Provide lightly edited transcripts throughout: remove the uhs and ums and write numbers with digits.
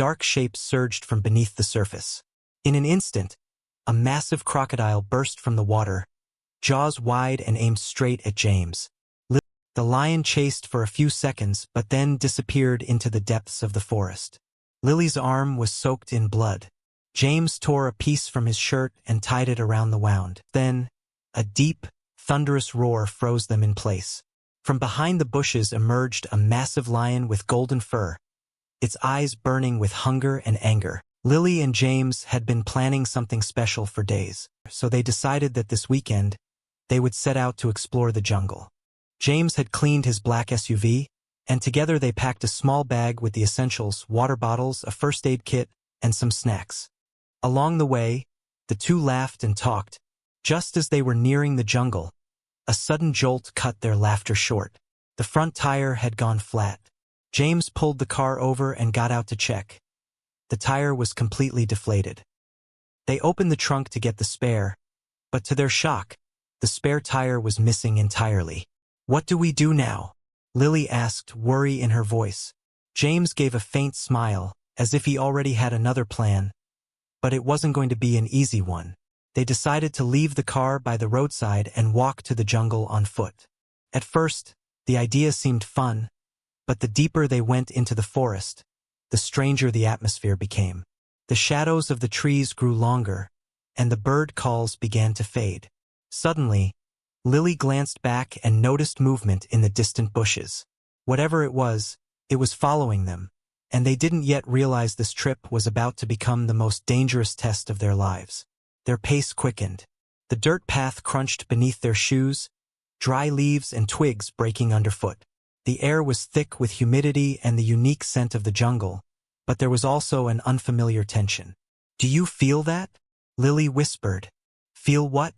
Dark shapes surged from beneath the surface. In an instant, a massive crocodile burst from the water, jaws wide and aimed straight at James. The lion chased for a few seconds but then disappeared into the depths of the forest. Lily's arm was soaked in blood. James tore a piece from his shirt and tied it around the wound. Then, a deep, thunderous roar froze them in place. From behind the bushes emerged a massive lion with golden fur, its eyes burning with hunger and anger. Lily and James had been planning something special for days, so they decided that this weekend, they would set out to explore the jungle. James had cleaned his black SUV, and together they packed a small bag with the essentials: water bottles, a first aid kit, and some snacks. Along the way, the two laughed and talked. Just as they were nearing the jungle, a sudden jolt cut their laughter short. The front tire had gone flat. James pulled the car over and got out to check. The tire was completely deflated. They opened the trunk to get the spare, but to their shock, the spare tire was missing entirely. "What do we do now?" Lily asked, worry in her voice. James gave a faint smile, as if he already had another plan, but it wasn't going to be an easy one. They decided to leave the car by the roadside and walk to the jungle on foot. At first, the idea seemed fun, but the deeper they went into the forest, the stranger the atmosphere became. The shadows of the trees grew longer, and the bird calls began to fade. Suddenly, Lily glanced back and noticed movement in the distant bushes. Whatever it was following them, and they didn't yet realize this trip was about to become the most dangerous test of their lives. Their pace quickened. The dirt path crunched beneath their shoes, dry leaves and twigs breaking underfoot. The air was thick with humidity and the unique scent of the jungle, but there was also an unfamiliar tension. "Do you feel that?" Lily whispered. "Feel what?"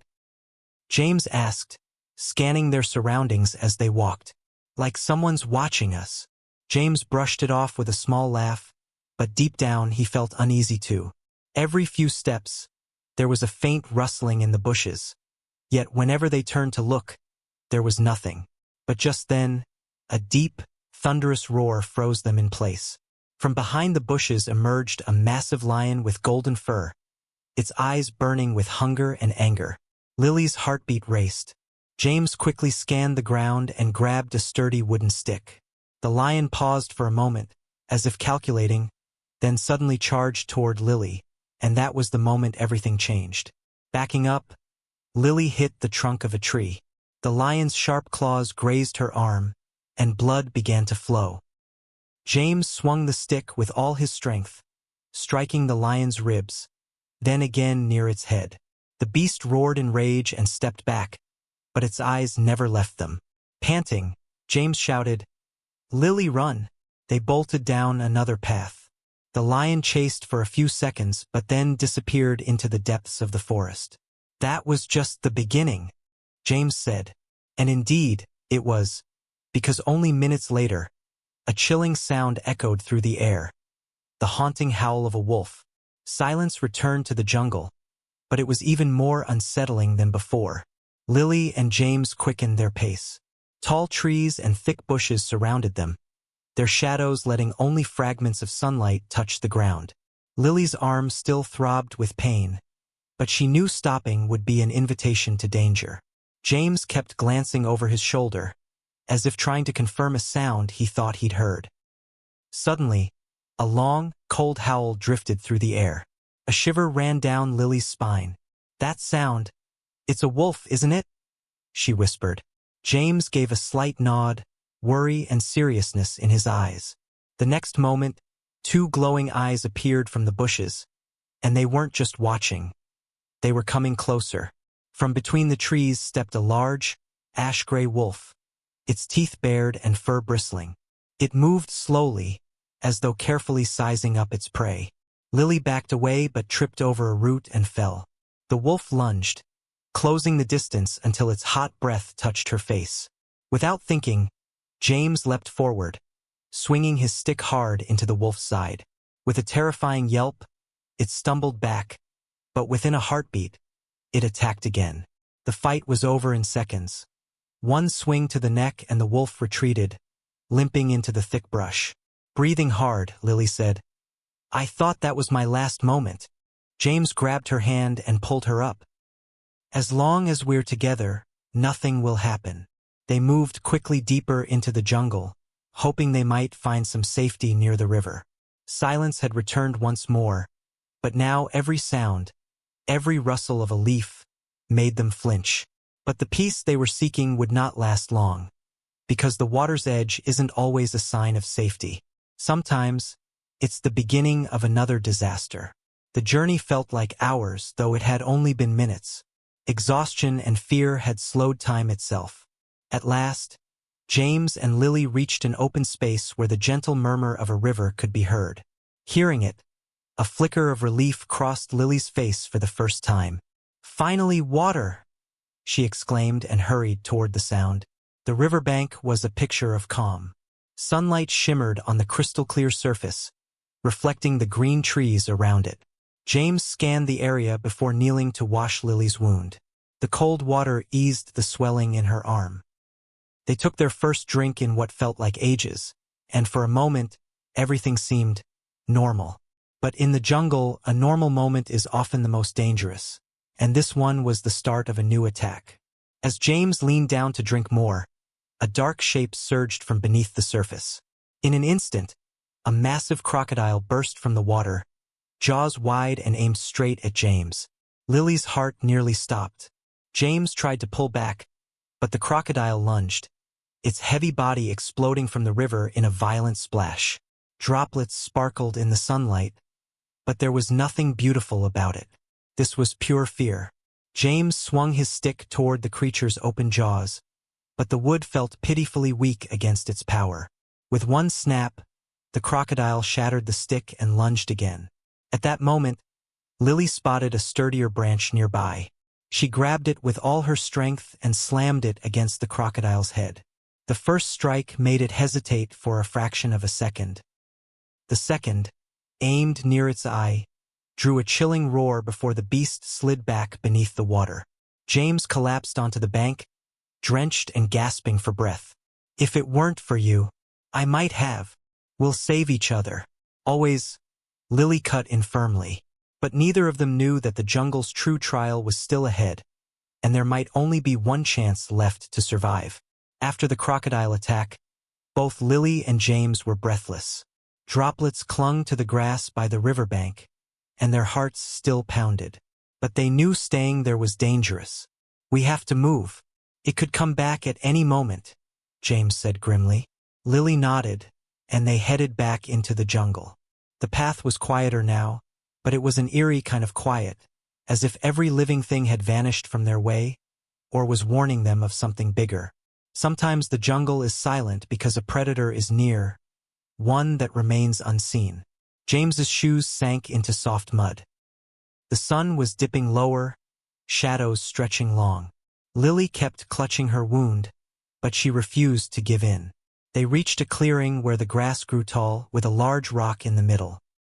James asked, scanning their surroundings as they walked. "Like someone's watching us." James brushed it off with a small laugh, but deep down he felt uneasy too. Every few steps, there was a faint rustling in the bushes, yet whenever they turned to look, there was nothing. But just then, a deep, thunderous roar froze them in place. From behind the bushes emerged a massive lion with golden fur, its eyes burning with hunger and anger. Lily's heartbeat raced. James quickly scanned the ground and grabbed a sturdy wooden stick. The lion paused for a moment, as if calculating, then suddenly charged toward Lily, and that was the moment everything changed. Backing up, Lily hit the trunk of a tree. The lion's sharp claws grazed her arm, and blood began to flow. James swung the stick with all his strength, striking the lion's ribs, then again near its head. The beast roared in rage and stepped back, but its eyes never left them. Panting, James shouted, "Lily, run!" They bolted down another path. The lion chased for a few seconds but then disappeared into the depths of the forest. "That was just the beginning," James said. And indeed, it was, because only minutes later, a chilling sound echoed through the air. The haunting howl of a wolf. Silence returned to the jungle, but it was even more unsettling than before. Lily and James quickened their pace. Tall trees and thick bushes surrounded them, their shadows letting only fragments of sunlight touch the ground. Lily's arm still throbbed with pain, but she knew stopping would be an invitation to danger. James kept glancing over his shoulder, as if trying to confirm a sound he thought he'd heard. Suddenly, a long, cold howl drifted through the air. A shiver ran down Lily's spine. "That sound, it's a wolf, isn't it?" she whispered. James gave a slight nod, worry and seriousness in his eyes. The next moment, two glowing eyes appeared from the bushes, and they weren't just watching. They were coming closer. From between the trees stepped a large, ash-gray wolf, its teeth bared and fur bristling. It moved slowly, as though carefully sizing up its prey. Lily backed away but tripped over a root and fell. The wolf lunged, closing the distance until its hot breath touched her face. Without thinking, James leapt forward, swinging his stick hard into the wolf's side. With a terrifying yelp, it stumbled back, but within a heartbeat, it attacked again. The fight was over in seconds. One swing to the neck and the wolf retreated, limping into the thick brush. "Breathing hard," Lily said. I thought that was my last moment. James grabbed her hand and pulled her up. As long as we're together, nothing will happen. They moved quickly deeper into the jungle, hoping they might find some safety near the river. Silence had returned once more, but now every sound, every rustle of a leaf, made them flinch. But the peace they were seeking would not last long, because the water's edge isn't always a sign of safety. Sometimes, it's the beginning of another disaster. The journey felt like hours, though it had only been minutes. Exhaustion and fear had slowed time itself. At last, James and Lily reached an open space where the gentle murmur of a river could be heard. Hearing it, a flicker of relief crossed Lily's face for the first time. "Finally, water!" she exclaimed and hurried toward the sound. The riverbank was a picture of calm. Sunlight shimmered on the crystal-clear surface, reflecting the green trees around it. James scanned the area before kneeling to wash Lily's wound. The cold water eased the swelling in her arm. They took their first drink in what felt like ages, and for a moment, everything seemed normal. But in the jungle, a normal moment is often the most dangerous, and this one was the start of a new attack. As James leaned down to drink more, a dark shape surged from beneath the surface. In an instant, a massive crocodile burst from the water, jaws wide and aimed straight at James. Lily's heart nearly stopped. James tried to pull back, but the crocodile lunged, its heavy body exploding from the river in a violent splash. Droplets sparkled in the sunlight, but there was nothing beautiful about it. This was pure fear. James swung his stick toward the creature's open jaws, but the wood felt pitifully weak against its power. With one snap, the crocodile shattered the stick and lunged again. At that moment, Lily spotted a sturdier branch nearby. She grabbed it with all her strength and slammed it against the crocodile's head. The first strike made it hesitate for a fraction of a second. The second, aimed near its eye, drew a chilling roar before the beast slid back beneath the water. James collapsed onto the bank, drenched and gasping for breath. "If it weren't for you, I might have. We'll save each other. Always," Lily cut in firmly. But neither of them knew that the jungle's true trial was still ahead, and there might only be one chance left to survive. After the crocodile attack, both Lily and James were breathless. Droplets clung to the grass by the riverbank, and their hearts still pounded. But they knew staying there was dangerous. "We have to move. It could come back at any moment," James said grimly. Lily nodded, and they headed back into the jungle. The path was quieter now, but it was an eerie kind of quiet, as if every living thing had vanished from their way, or was warning them of something bigger. Sometimes the jungle is silent because a predator is near, one that remains unseen. James's shoes sank into soft mud. The sun was dipping lower, shadows stretching long. Lily kept clutching her wound, but she refused to give in. They reached a clearing where the grass grew tall, with a large rock in the middle.